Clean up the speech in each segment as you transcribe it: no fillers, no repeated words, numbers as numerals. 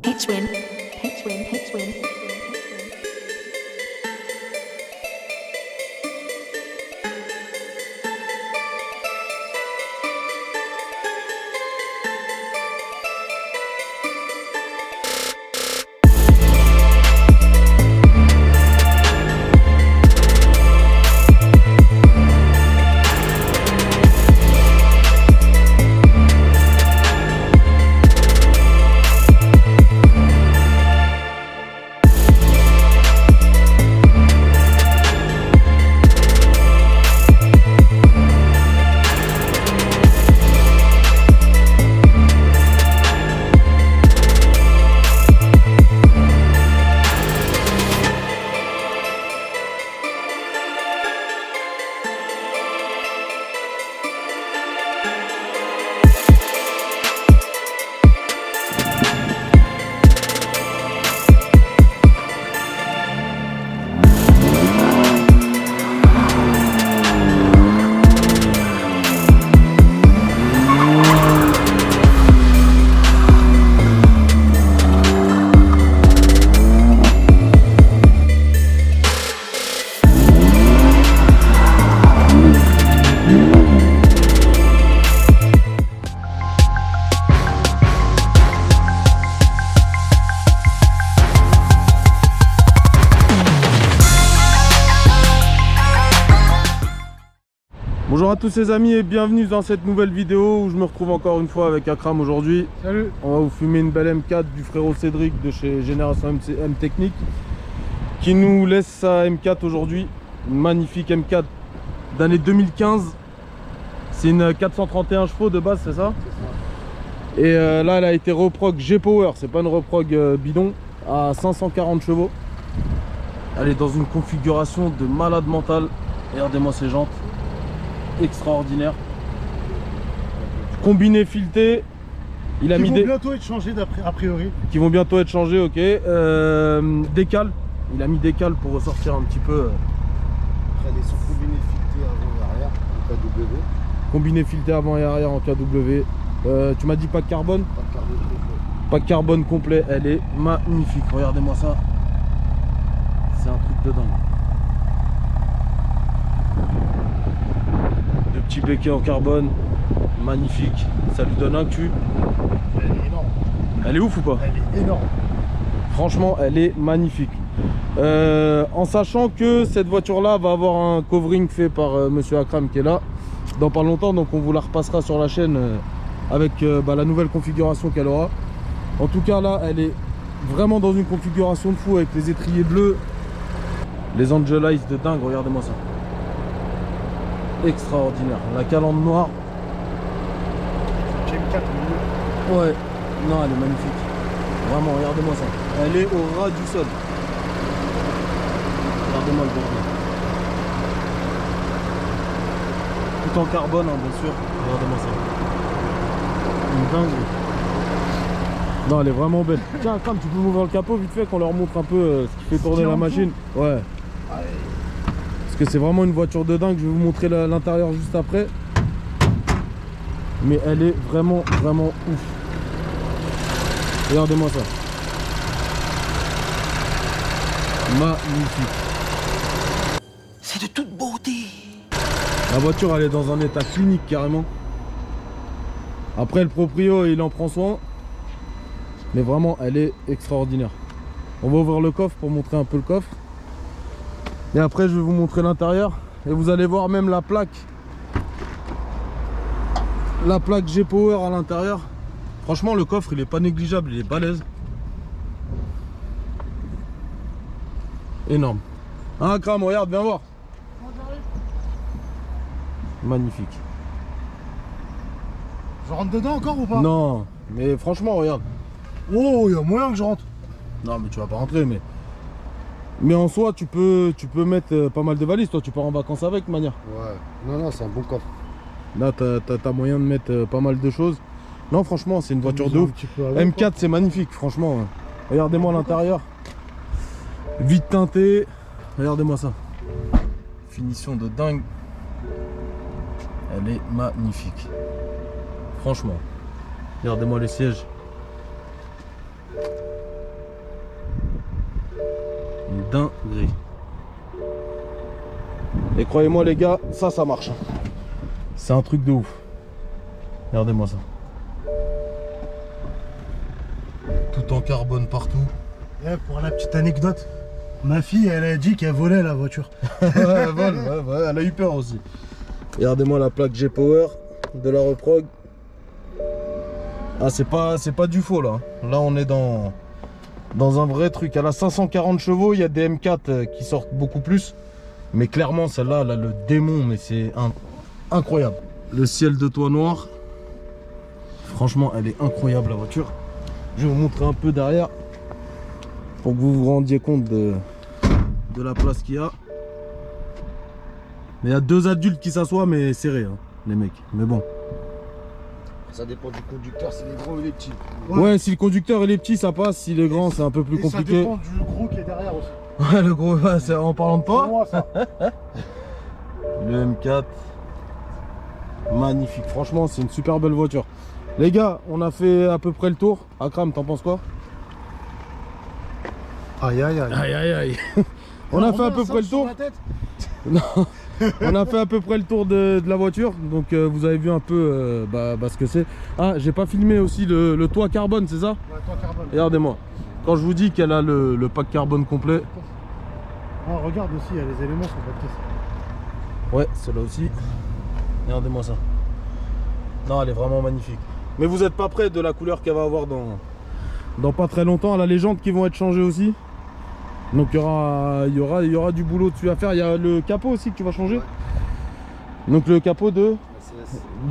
Pitchwin, Pitchwin, Pitchwin. Bonjour à tous les amis et bienvenue dans cette nouvelle vidéo où je me retrouve encore une fois avec Akram aujourd'hui. Salut. On va vous fumer une belle M4 du frérot Cédric de chez Génération M Technique qui nous laisse sa M4 aujourd'hui. Une magnifique M4 d'année 2015. C'est une 431 chevaux de base, c'est ça? C'est ça. Et là elle a été reprog G-Power, c'est pas une reprog bidon, à 540 chevaux. Elle est dans une configuration de malade mental. Regardez-moi ces jantes. Extraordinaire. Combiné fileté. Il a mis des bientôt être changés a priori. Qui vont bientôt être changés, ok. Décal. Il a mis décal pour ressortir un petit peu. Après les sont combinés filetés avant et arrière en KW. Combiné fileté avant et arrière en KW. Tu m'as dit pas de carbone? Pas de carbone complet. Pas de carbone complet. Elle est magnifique. Regardez-moi ça. C'est un truc de dingue. Petit béquet en carbone, magnifique, ça lui donne un cul. Elle est énorme. Elle est ouf ou pas? Elle est énorme. Franchement, elle est magnifique. En sachant que cette voiture là va avoir un covering fait par monsieur Akram qui est là dans pas longtemps, donc on vous la repassera sur la chaîne avec la nouvelle configuration qu'elle aura. En tout cas là, elle est vraiment dans une configuration de fou avec les étriers bleus, les Angelize de dingue, regardez-moi ça. Extraordinaire, la calandre noire. J'ai M4 au milieu. Ouais, non, elle est magnifique. Vraiment, regardez-moi ça. Elle est au ras du sol. Regardez-moi le bordel. Tout en carbone, hein, bien sûr. Regardez-moi ça. Une dingue. Non, elle est vraiment belle. Tiens, Akram, tu peux m'ouvrir le capot vite fait qu'on leur montre un peu ce qui fait tourner la machine. Ouais. Parce que c'est vraiment une voiture de dingue. Je vais vous montrer l'intérieur juste après. Mais elle est vraiment, vraiment ouf. Regardez-moi ça. Magnifique. C'est de toute beauté. La voiture, elle est dans un état clinique carrément. Après, le proprio, il en prend soin. Mais vraiment, elle est extraordinaire. On va ouvrir le coffre pour montrer un peu le coffre. Et après, je vais vous montrer l'intérieur. Et vous allez voir même la plaque. La plaque G-Power à l'intérieur. Franchement, le coffre, il est pas négligeable. Il est balèze. Énorme. Hein, Akram, regarde, viens voir. Magnifique. Je rentre dedans encore ou pas? Non, mais franchement, regarde. Oh, il y a moyen que je rentre. Non, mais tu vas pas rentrer, mais en soi, tu peux mettre pas mal de valises. Toi, tu pars en vacances avec, de manière. Ouais. Non, c'est un bon coffre. Là, t'as moyen de mettre pas mal de choses. Non, franchement, c'est une voiture de ouf. M4, c'est magnifique, franchement. Regardez-moi l'intérieur. Vite teinté. Regardez-moi ça. Finition de dingue. Elle est magnifique. Franchement. Regardez-moi les sièges. dinguerie. Et croyez-moi les gars, ça marche. C'est un truc de ouf. Regardez-moi ça. Tout en carbone partout. Et pour la petite anecdote, ma fille, elle a dit qu'elle volait la voiture. Ouais, elle vole, ouais, elle a eu peur aussi. Regardez-moi la plaque G-Power de la Reprog. Ah, c'est pas du faux là. Là, on est dans un vrai truc. Elle a 540 chevaux, il y a des M4 qui sortent beaucoup plus. Mais clairement, celle-là, elle a le démon, mais c'est incroyable. Le ciel de toit noir. Franchement, elle est incroyable la voiture. Je vais vous montrer un peu derrière pour que vous vous rendiez compte de la place qu'il y a. Mais il y a 2 adultes qui s'assoient, mais serrés, hein, les mecs. Mais bon. Ça dépend du conducteur, s'il est gros ou il est petit. Ouais, si le conducteur il est petit, ça passe. Si il est grand, c'est un peu plus Et compliqué. ça dépend du gros qui est derrière aussi. Ouais, le gros, ouais, c'est en parlant de C'est toi. moi, ça. Le M4. Magnifique. Franchement, c'est une super belle voiture. Les gars, on a fait à peu près le tour. Akram, t'en penses quoi? Aïe aïe aïe. Aïe aïe aïe. On a fait à peu près le tour. Non, on a fait à peu près le tour de la voiture. Donc vous avez vu un peu ce que c'est. Ah, j'ai pas filmé aussi le toit carbone, c'est ça? Ouais, toi carbone. Regardez-moi. Quand je vous dis qu'elle a le pack carbone complet. Ah, regarde aussi, il y a les éléments sur votre caisse. Ouais, celle-là aussi. Regardez-moi ça. Non, elle est vraiment magnifique. Mais vous n'êtes pas prêt de la couleur qu'elle va avoir dans pas très longtemps. Elle a les jantes qui vont être changées aussi. Donc il y aura du boulot dessus à faire. Il y a le capot aussi que tu vas changer. Ouais. Donc le capot de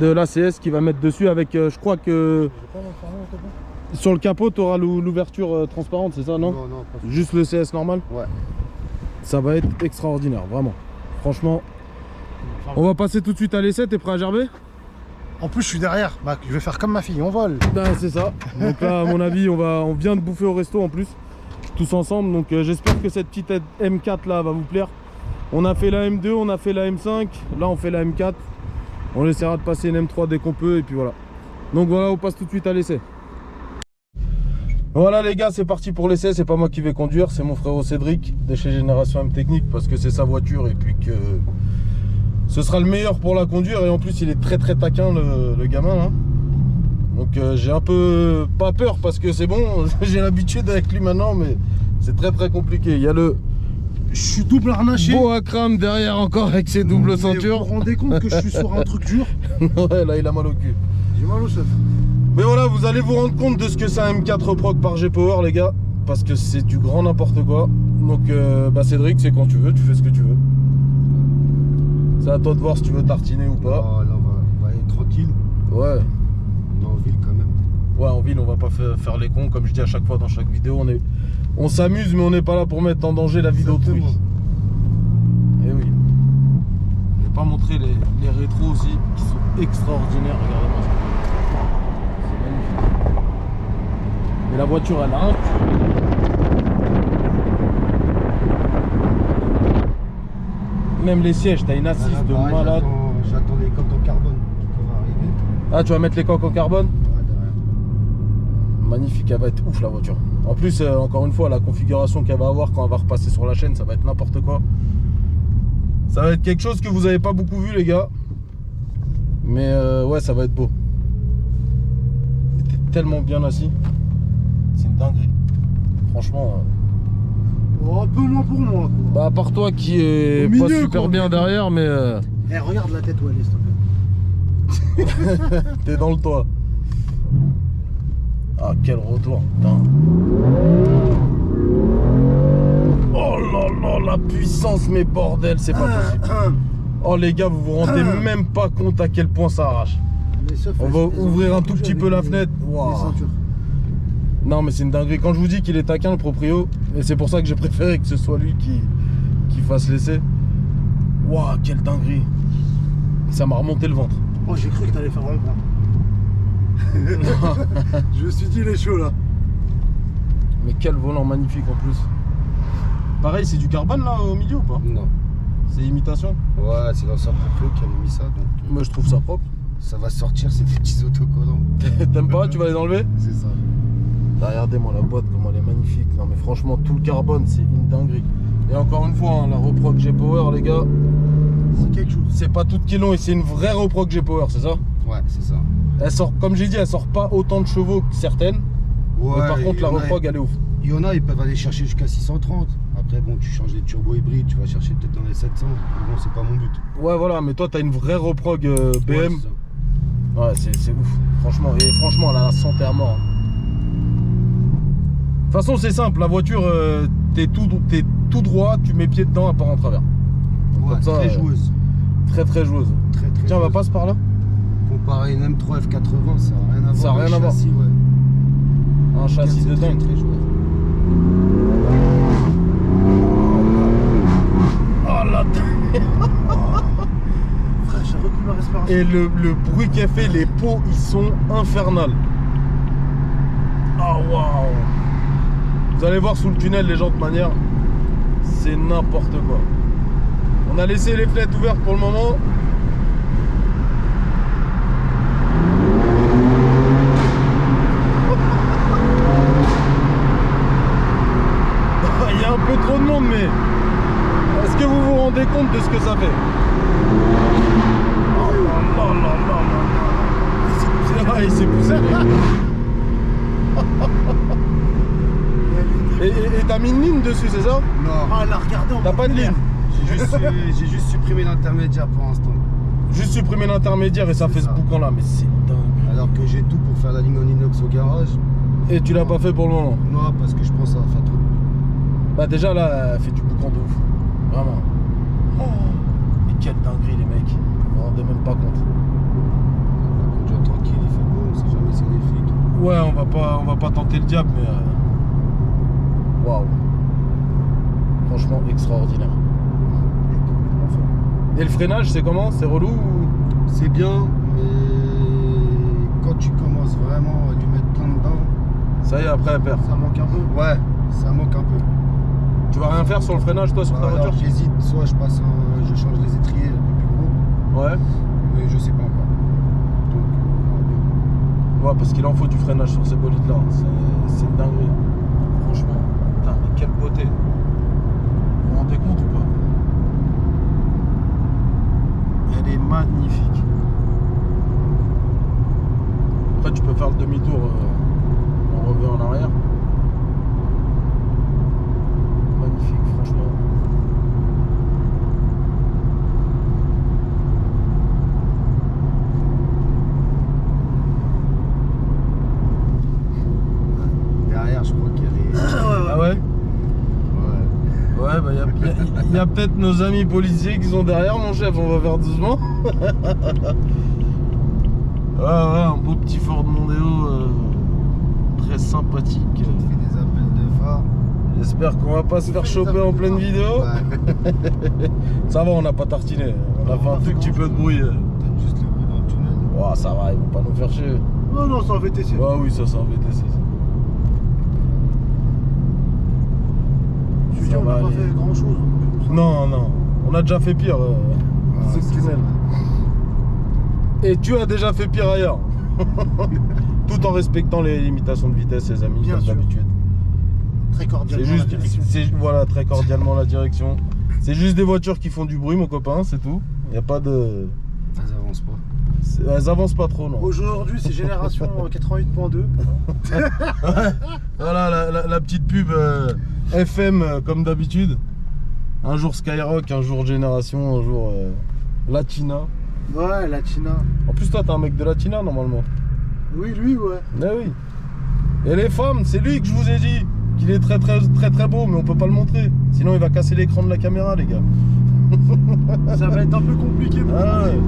l'ACS qui va mettre dessus avec, je crois que Je vais pas m'enfermer au capot. sur le capot tu auras l'ouverture transparente, c'est ça, non? Non, non, pas Juste le CS normal. Ouais. Ça va être extraordinaire, vraiment. Franchement, on va passer tout de suite à l'essai. T'es prêt à gerber? En plus, je suis derrière. Bah, je vais faire comme ma fille, on vole. Ben, c'est ça. Donc là, à mon avis, on vient de bouffer au resto en plus, tous ensemble. Donc j'espère que cette petite M4 là va vous plaire. On a fait la M2, on a fait la M5. Là, on fait la M4. On essaiera de passer une M3 dès qu'on peut et puis voilà. Donc voilà, on passe tout de suite à l'essai. Voilà les gars, c'est parti pour l'essai. C'est pas moi qui vais conduire, c'est mon frérot Cédric de chez Génération M Technique parce que c'est sa voiture et puis que ce sera le meilleur pour la conduire. Et en plus, il est très taquin le gamin là. Donc j'ai un peu pas peur parce que c'est bon, j'ai l'habitude avec lui maintenant, mais c'est très compliqué. Il y a le Je suis double harnaché. beau Akram derrière encore avec ses doubles ceintures. Vous vous rendez compte que je suis sur un truc dur? Ouais, là il a mal au cul. J'ai mal au chef. Mais voilà, vous allez vous rendre compte de ce que c'est un M4 Reprog par G-Power les gars, parce que c'est du grand n'importe quoi. Donc Cédric, c'est quand tu veux, tu fais ce que tu veux. C'est à toi de voir si tu veux tartiner ou pas. Oh, là, on va être tranquille. Ouais. On est en ville quand même. Ouais, en ville, on va pas faire les cons, comme je dis à chaque fois dans chaque vidéo. On s'amuse, mais on n'est pas là pour mettre en danger la vie d'autrui. Et oui. Je vais pas montrer les rétros aussi, qui sont extraordinaires. Regardez-moi ça. C'est magnifique. Mais la voiture, elle a un même les sièges, t'as une assise de Pareil, malade. J'attends les coques en carbone qui vont arriver. Ah, tu vas mettre les coques en carbone? Ouais, derrière. Magnifique, elle va être ouf la voiture. En plus, encore une fois, la configuration qu'elle va avoir quand elle va repasser sur la chaîne, ça va être n'importe quoi. Ça va être quelque chose que vous avez pas beaucoup vu les gars. Mais ouais, ça va être beau. T'es tellement bien assis. C'est une dinguerie. Franchement. Oh, un peu moins pour moi. Quoi. Bah à part toi qui est Au pas milieu, super quoi. bien derrière, mais Eh, regarde la tête où elle est, s'il te plaît. t'es dans le toit. Ah quel retour, putain. Oh là là, la puissance, mais bordel, c'est pas possible. Oh les gars, vous vous rendez même pas compte à quel point ça arrache. Les seufs, On elles- va elles ont ouvrir un bougé tout petit avec peu la les- fenêtre. Waouh. Les ceintures. Non mais c'est une dinguerie. Quand je vous dis qu'il est taquin le proprio, et c'est pour ça que j'ai préféré que ce soit lui qui fasse l'essai. Waouh, quelle dinguerie. Ça m'a remonté le ventre. Oh, j'ai cru que t'allais faire rond-point. Je me suis dit, il est chaud là. Mais quel volant magnifique en plus. Pareil, c'est du carbone là au milieu ou pas? Non. C'est imitation? Ouais, c'est l'ancien proprio qui avait mis ça, donc Moi je trouve ça propre. ça va sortir, c'est des petits autocollants. T'aimes pas? Tu vas les enlever? C'est ça. Bah, regardez-moi la boîte, comment elle est magnifique. Non mais franchement, tout le carbone, c'est une dinguerie. Et encore une fois, hein, la reproc G-Power, les gars, C'est quelque chose. c'est pas toute qui l'ont et c'est une vraie reproc G-Power, c'est ça? Ouais, c'est ça. Elle sort, comme j'ai dit, elle sort pas autant de chevaux que certaines. Ouais, mais par contre, il y la en a- reprog, elle est ouf. Il y en a, ils peuvent aller chercher jusqu'à 630. Après, bon, tu changes les turbos hybrides, tu vas chercher peut-être dans les 700. Mais bon, c'est pas mon but. Ouais, voilà, mais toi, t'as une vraie reprog BM. Ouais, c'est ça. Ouais, c'est ouf, franchement. Et franchement, elle a la santé à mort. De toute façon, c'est simple, la voiture, t'es tout droit, tu mets pied dedans, elle part en travers. Ouais, Comme ça, très joueuse. Très très joueuse. Très, très Tiens, on va joueuse. passe par là. Comparé à une M3 F80, ça n'a rien à voir. Ça a rien Le à voir. châssis, ouais. Un châssis C'est de très, dingue. très joueur. Oh là. Frère, j'ai retenu ma respiration. Et le bruit qu'elle fait, les pots, ils sont infernales. Oh waouh. Vous allez voir sous le tunnel, les gens, de manière, c'est n'importe quoi. On a laissé les fenêtres ouvertes pour le moment. Il y a un peu trop de monde, mais est-ce que vous vous rendez compte de ce que ça fait? Oh là là là là là. Ah, il s'est poussé. Et t'as mis une ligne dessus, c'est ça? Non, Ah, là, regardez, on T'as pas de ligne? j'ai juste supprimé l'intermédiaire pour l'instant. Juste supprimer l'intermédiaire et ça C'est fait ce ça. boucan là, mais c'est dingue. Alors que j'ai tout pour faire la ligne en inox au garage. Et tu l'as pas fait pour le moment? Non, parce que je pense que ça va faire trop de bruit. Bah déjà là, elle fait du boucan de ouf. Vraiment. Oh, mais quelle dinguerie les mecs. Vous vous rendez même pas compte. On va conduire tranquille, il fait beau, on sait jamais si on est flics. Ouais, on va pas tenter le diable, mais waouh. Franchement extraordinaire. Et le freinage, c'est comment? C'est relou ou... C'est bien, mais quand tu commences vraiment à lui mettre plein dedans, Ça y est, après elle perd. Ça manque un peu. ouais, ça manque un peu. Tu vas rien faire sur le freinage toi sur ta Alors, voiture? j'hésite, soit je je change les étriers un peu plus gros, Ouais. mais je sais pas encore. Donc, on verra bien. Ouais, parce qu'il en faut du freinage sur ces bolides là. C'est une dinguerie. Franchement. Putain, mais quelle beauté. Vous vous rendez compte ou pas? Elle est magnifique. Après, tu peux faire le demi-tour. On revient en arrière. Magnifique, franchement. Derrière, je crois qu'il y a des. Ah ouais? Ouais. Ouais, bah y a peut-être nos amis policiers qui sont derrière, mon chef, on va faire doucement. Ouais, un beau petit Ford Mondeo très sympathique. On fait des appels de phare. J'espère qu'on va pas se faire choper en pleine vidéo. Ouais. Ça va, on n'a pas tartiné. On a fait un tout petit peu de bruit. Peut-être juste le bruit dans le tunnel. Oh, ça va, ils vont pas nous faire chier. Non, non, c'est en VTC. Ah oui, ça c'est un VTC. Ça. Je veux Ça dire, on va n'a pas aller. fait grand chose. Non, non, on a déjà fait pire. Ah, ce c'est tunnel. ça. Et tu as déjà fait pire ailleurs. Tout en respectant les limitations de vitesse, les amis, Bien comme sûr. d'habitude. Très cordialement. C'est juste, la direction. voilà, très cordialement la direction. C'est juste des voitures qui font du bruit, mon copain, c'est tout. Il n'y a pas de. Elles avancent pas. Elles avancent pas trop, non. Aujourd'hui, c'est génération 88.2. Voilà la petite pub FM comme d'habitude. Un jour Skyrock, un jour Génération, un jour Latina. Ouais, Latina. En plus, toi, t'es un mec de Latina normalement. Oui, lui, ouais. Eh oui. Et les femmes, c'est lui que je vous ai dit qu'il est très beau, mais on peut pas le montrer. Sinon, il va casser l'écran de la caméra, les gars. Ça va être un peu compliqué pour Ah lui. ouais.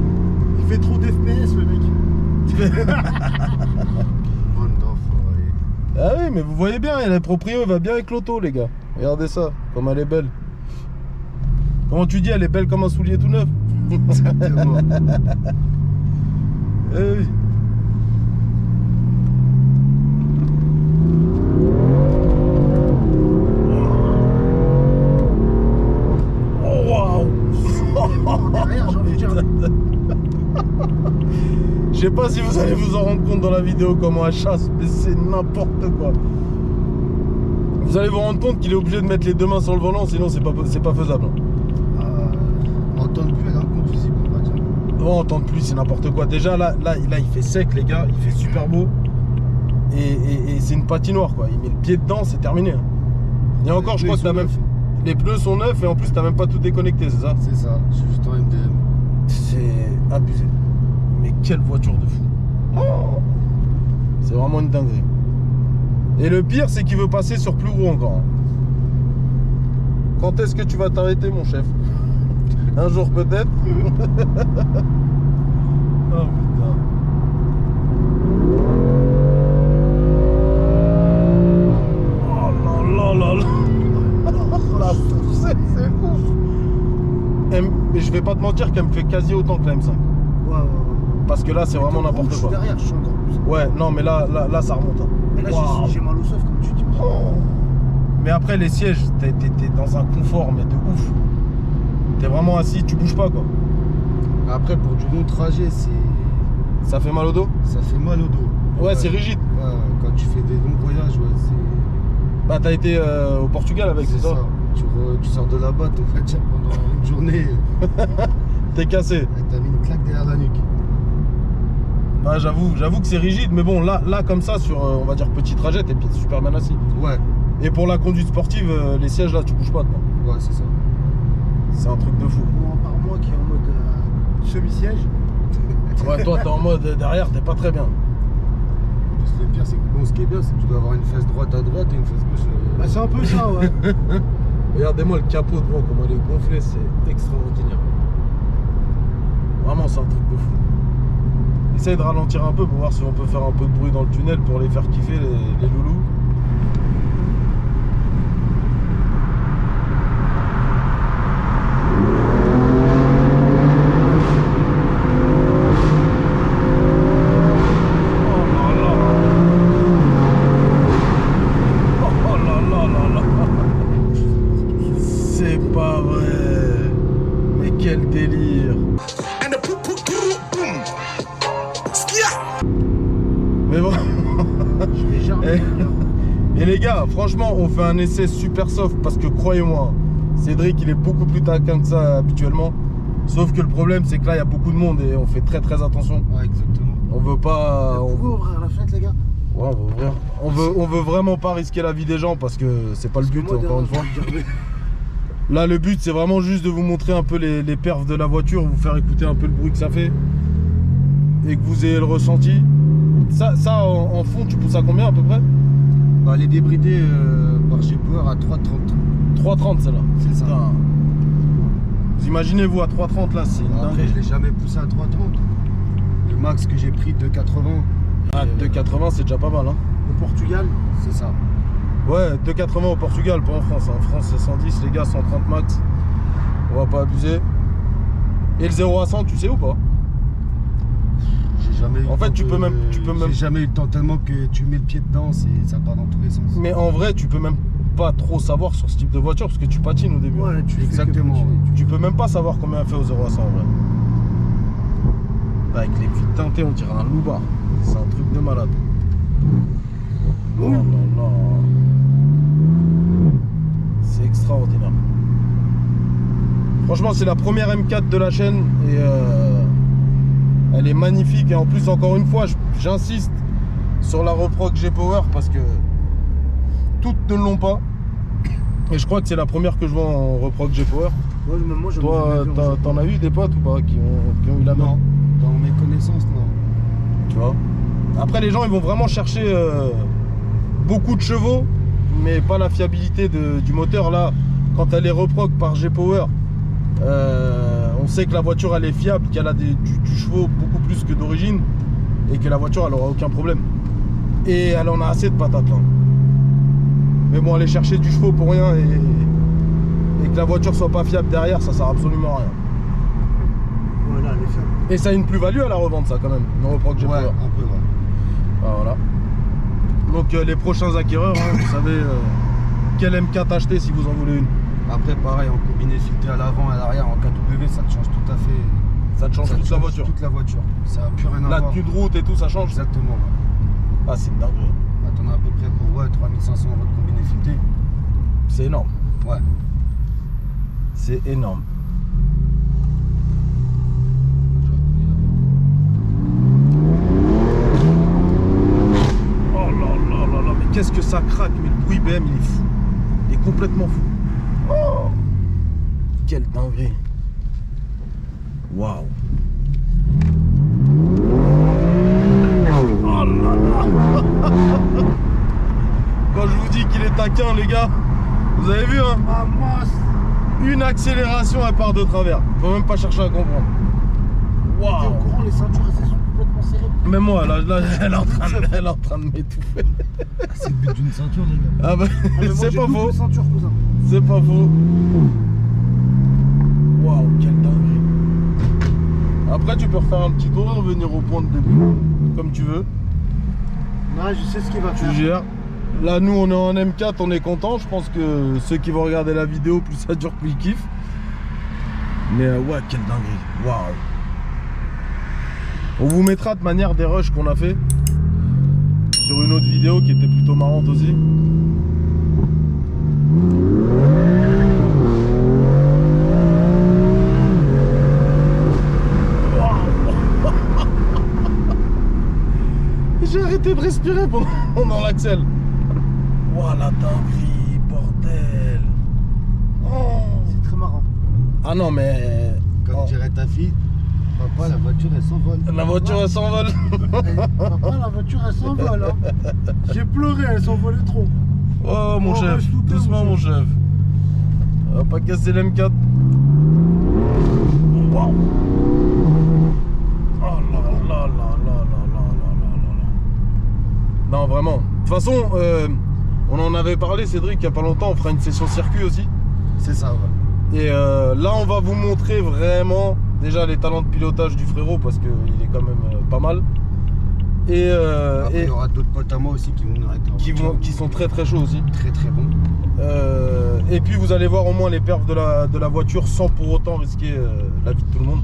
Il fait trop d'FPS, le mec. Bande d'enfoirés. Ah oui, mais vous voyez bien, elle est proprio, elle va bien avec l'auto, les gars. Regardez ça, comme elle est belle. Comment tu dis, elle est belle comme un soulier tout neuf? Exactement. Eh oui. Oh waouh! Derrière, j'ai envie de dire. Je sais pas si vous allez vous en rendre compte dans la vidéo comment elle chasse, mais c'est n'importe quoi. Vous allez vous rendre compte qu'il est obligé de mettre les deux mains sur le volant, sinon c'est pas faisable. On tente plus à la conduisible, on va dire. Non, on tente plus, c'est n'importe quoi. Déjà là, il fait sec, les gars, il fait super beau. Et c'est une patinoire, quoi. Il met le pied dedans, c'est terminé. Et encore, je crois que t'as même. Les pneus sont neufs et en plus, t'as même pas tout déconnecté, c'est ça? C'est ça, je suis juste en MDM. C'est abusé. Mais quelle voiture de fou. Oh, c'est vraiment une dinguerie. Et le pire, c'est qu'il veut passer sur plus gros encore. Quand est-ce que tu vas t'arrêter, mon chef? Un jour peut-être. Oh putain. Oh là là là là. La poussette, c'est ouf. Mais je vais pas te mentir qu'elle me fait quasi autant que la M5. Ouais. Parce que là, c'est vraiment n'importe Je suis quoi. derrière, je suis encore plus. Ouais, non, mais là ça remonte. Hein. Mais là, Waouh. j'ai mal au soft, comme tu dis. Oh. Mais après, les sièges, t'es dans un confort, mais de ouf. T'es vraiment assis, tu bouges pas, quoi. Après, pour du long trajet, Ça fait mal au dos? ça fait mal au dos. Ouais, c'est rigide. Ouais, quand tu fais des longs voyages, ouais, c'est. Bah, t'as été au Portugal avec, c'est ça? Tu sors de là-bas, on va dire, pendant une journée, T'es cassé. et t'as mis une claque derrière la nuque. Bah, j'avoue que c'est rigide, mais bon, là comme ça, sur, on va dire, petit trajet, t'es super bien assis. Ouais, Et pour la conduite sportive, les sièges, là, tu bouges pas, quoi. ouais, c'est ça. C'est un truc de fou. Moi, par moi qui est en mode semi-siège. Ouais, toi, t'es en mode derrière, t'es pas très bien. Le pire, c'est que bon, ce qui est bien, c'est que tu dois avoir une fesse droite à droite et une fesse gauche. Bah, c'est un peu ça, ouais. Regardez-moi le capot devant, comment il est gonflé, c'est extraordinaire. Vraiment, c'est un truc de fou. Essaye de ralentir un peu pour voir si on peut faire un peu de bruit dans le tunnel pour les faire kiffer, les loulous. C'est pas vrai. Mais quel délire. Mais bon. Je vais jamais. Et les gars, franchement, on fait un essai super soft parce que croyez-moi, Cédric, il est beaucoup plus taquin que ça habituellement. Sauf que le problème, c'est que là, il y a beaucoup de monde et on fait très attention. Ouais, exactement. On veut pas. Vous pouvez ouvrir la fenêtre, les gars? Ouais, on va ouvrir. On veut vraiment pas risquer la vie des gens parce que c'est pas le but, Moi, encore une fois. Là, le but, c'est vraiment juste de vous montrer un peu les perfs de la voiture, vous faire écouter un peu le bruit que ça fait et que vous ayez le ressenti. Ça en fond, tu pousses à combien à peu près? Bah, elle est débridée par G-Power à 3,30. 3,30 celle-là. C'est ça. Putain. Vous imaginez-vous à 3,30 là, c'est une Après, dinguerie. je l'ai jamais poussé à 3,30. Le max que j'ai pris, 2,80. Ah, 2,80 c'est déjà pas mal, hein. Au Portugal. C'est ça. Ouais, 2,80 au Portugal, pas en France. En France, c'est 110, les gars, 130 max. On va pas abuser. Et le 0 à 100, tu sais ou pas? J'ai jamais eu En le fait, temps tu peux même- J'ai jamais eu le temps tellement que tu mets le pied dedans, ça part dans tous les sens. Mais en vrai, tu peux même pas trop savoir sur ce type de voiture parce que tu patines au début. Ouais, tu fais que Exactement, continuer. ouais. Tu peux même pas savoir combien elle fait au 0 à 100 en vrai. Avec les vitres teintées, on dirait un loupard. C'est un truc de malade. Oh là là. C'est extraordinaire. Franchement, c'est la première M4 de la chaîne et elle est magnifique. Et en plus, encore une fois, j'insiste sur la reproc G-Power parce que toutes ne l'ont pas. Et je crois que c'est la première que je vois en reproc G-Power. Ouais, même moi, j'en ai Toi, jamais vu en t'en as eu des potes ou pas qui ont eu la main? Non, dans mes connaissances, non. Tu vois. Après, les gens, ils vont vraiment chercher beaucoup de chevaux, mais pas la fiabilité du moteur. Là, quand elle est reproc par G-Power, on sait que la voiture, elle est fiable, qu'elle a du chevaux beaucoup plus que d'origine, et que la voiture, elle aura aucun problème. Et elle en a assez de patates, là. Mais bon, aller chercher du chevaux pour rien et que la voiture soit pas fiable derrière, ça sert absolument à rien. Voilà, les femmes. Et ça a une plus-value à la revente, ça, quand même, une reproc Ouais, G-Power. un peu, ouais. Ah, voilà. Donc les prochains acquéreurs, hein, vous savez quelle M4 acheter si vous en voulez une. Après, pareil, en combiné filtré à l'avant et à l'arrière, en KW, ça te change tout à fait. Ça te change Ça te toute la voiture. Toute la voiture. Ça n'a plus rien à La voir. tenue de route et tout, ça change. Exactement. Ouais. Ah, c'est dingue. Bah, t'en as à peu près pour 3500 € de combiné filtré. C'est énorme. Ouais. C'est énorme. Oh là là là là, mais qu'est-ce que ça craque, mais le bruit BM il est fou. Il est complètement fou. Oh, quelle dinguerie. Waouh. Oh là là. Quand je vous dis qu'il est taquin les gars, vous avez vu hein, une accélération elle part de travers. Faut même pas chercher à comprendre. T'es au Waouh. courant, les ceintures elles sont complètement serrées. Mais moi là, elle est en train de m'étouffer. C'est le but d'une ceinture, les gars. Ah bah Ah, mais moi, c'est j'ai pas double faux. ceinture, cousin. C'est pas faux. Waouh, quelle dinguerie. Après tu peux refaire un petit tour, revenir au point de début, comme tu veux. Ouais, je sais ce qu'il va Tu faire. gères. Là nous on est en M4, on est content. Je pense que ceux qui vont regarder la vidéo, plus ça dure, plus ils kiffent. Mais ouais, quelle dinguerie. Waouh. On vous mettra de manière des rushs qu'on a fait sur une autre vidéo qui était plutôt marrante aussi. J'ai arrêté de respirer pendant l'accel. Ouah, la dinguerie, bordel. Oh. C'est très marrant. Ah non, mais. Comme Oh. dirait ta fille, papa, la voiture elle s'envole. La voiture elle s'envole. Papa, la voiture elle s'envole. Hein. J'ai pleuré, elle s'envolait trop. Oh mon Oh, chef, reste tout doucement calme, mon chef. On va pas casser l'M4. Waouh. Oh là là là là là là là là là. Non vraiment. De toute façon, on en avait parlé Cédric il y a pas longtemps, on fera une session circuit aussi. C'est ça, ouais. Et là on va vous montrer vraiment déjà les talents de pilotage du frérot parce qu'il est quand même pas mal. Et, Après, et il y aura d'autres potes à moi aussi qui vont venir avec leur voiture. qui sont très très chauds aussi. Très très bons. Et puis vous allez voir au moins les perfs de la voiture sans pour autant risquer la vie de tout le monde.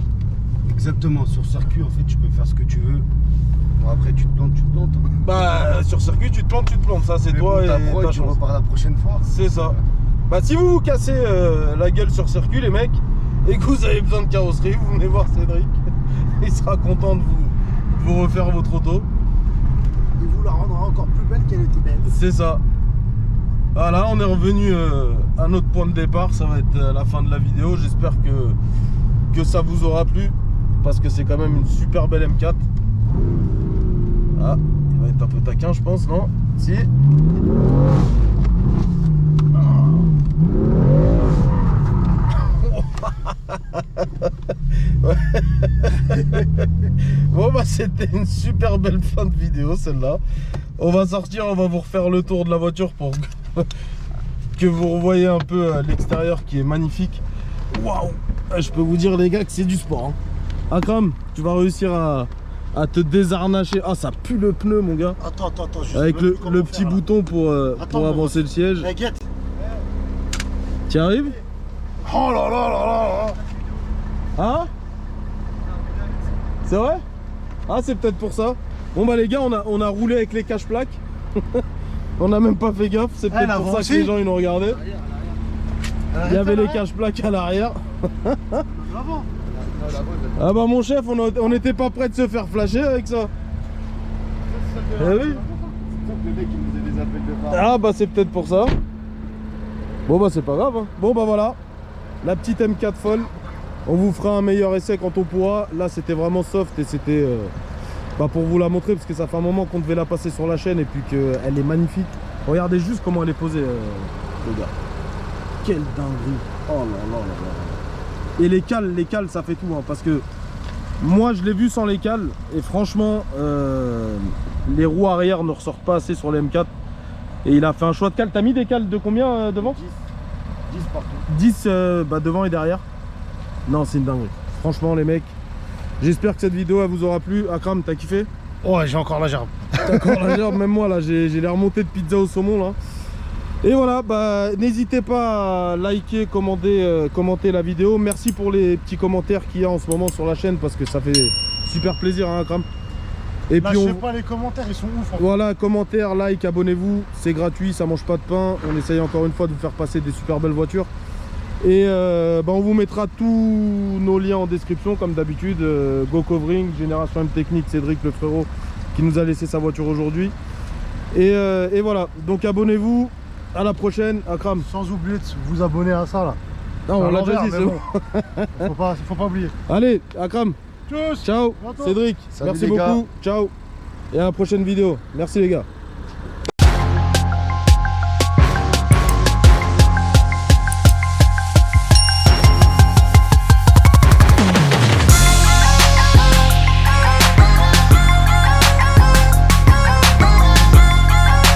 Exactement, sur circuit en fait tu peux faire ce que tu veux. Bon après tu te plantes, hein. Bah sur circuit tu te plantes, ça c'est Mais toi bon, et ta pro, ta tu chance. repars la prochaine fois. C'est ça. Bah si vous vous cassez la gueule sur circuit les mecs et que vous avez besoin de carrosserie, vous venez voir Cédric. Il sera content de vous refaire votre auto. Il vous la rendra encore plus belle qu'elle était belle. C'est ça. Voilà, on est revenu à notre point de départ. Ça va être la fin de la vidéo. J'espère que ça vous aura plu. Parce que c'est quand même une super belle M4. Ah, il va être un peu taquin, je pense, non? Si. Bon bah c'était une super belle fin de vidéo celle-là. On va sortir, on va vous refaire le tour de la voiture pour que vous revoyez un peu l'extérieur qui est magnifique. Waouh! Je peux vous dire les gars que c'est du sport hein. Akram, tu vas réussir à te désarnacher. Ah ça pue le pneu mon gars. Attends, je sais Avec même le plus comment petit faire, là. bouton pour Attends, avancer le siège. Eh, guette. Tu arrives? Oh là là là là là. Hein? C'est vrai? Ah c'est peut-être pour ça. Bon bah les gars on a roulé avec les cache-plaques. On a même pas fait gaffe, c'est peut-être Elle pour ça avance que les aussi. gens ils nous regardaient. Il y avait les cache-plaques à l'arrière. Bravo. Ah bah mon chef on n'était pas prêt de se faire flasher avec ça. Eh oui. Le mec qui me faisait des appels de phare. Ah bah c'est peut-être pour ça. Bon bah c'est pas grave hein. Bon bah voilà. La petite M4 folle. On vous fera un meilleur essai quand on pourra. Là c'était vraiment soft et c'était pour vous la montrer parce que ça fait un moment qu'on devait la passer sur la chaîne et puis qu'elle est magnifique. Regardez juste comment elle est posée les gars. Quelle dinguerie. Oh là là là là. Et les cales ça fait tout hein, parce que moi je l'ai vu sans les cales et franchement les roues arrière ne ressortent pas assez sur les M4 et il a fait un choix de cales. T'as mis des cales de combien devant? 10 partout. 10 devant et derrière. Non c'est une dinguerie. Franchement les mecs, j'espère que cette vidéo elle vous aura plu. Akram t'as kiffé? Ouais, j'ai encore la gerbe. T'as encore la gerbe, même moi là j'ai les remontées de pizza au saumon là. Et voilà, bah n'hésitez pas à liker, commenter la vidéo. Merci pour les petits commentaires qu'il y a en ce moment sur la chaîne parce que ça fait super plaisir hein Akram. Et puis Lâchez on... pas les commentaires, ils sont ouf. En fait. Voilà, commentaires, like, abonnez-vous, c'est gratuit, ça mange pas de pain. On essaye encore une fois de vous faire passer des super belles voitures. Et on vous mettra tous nos liens en description comme d'habitude. Go Covering, Génération M Technique, Cédric le frérot qui nous a laissé sa voiture aujourd'hui. Et voilà, donc abonnez-vous, à la prochaine, Akram. Sans oublier de vous abonner à ça là. Non, on l'a déjà dit, mais c'est bon. faut pas oublier. Allez, Akram, Tchuss. ciao, Bientôt. Cédric, Salut merci les gars. beaucoup, ciao. Et à la prochaine vidéo, merci les gars.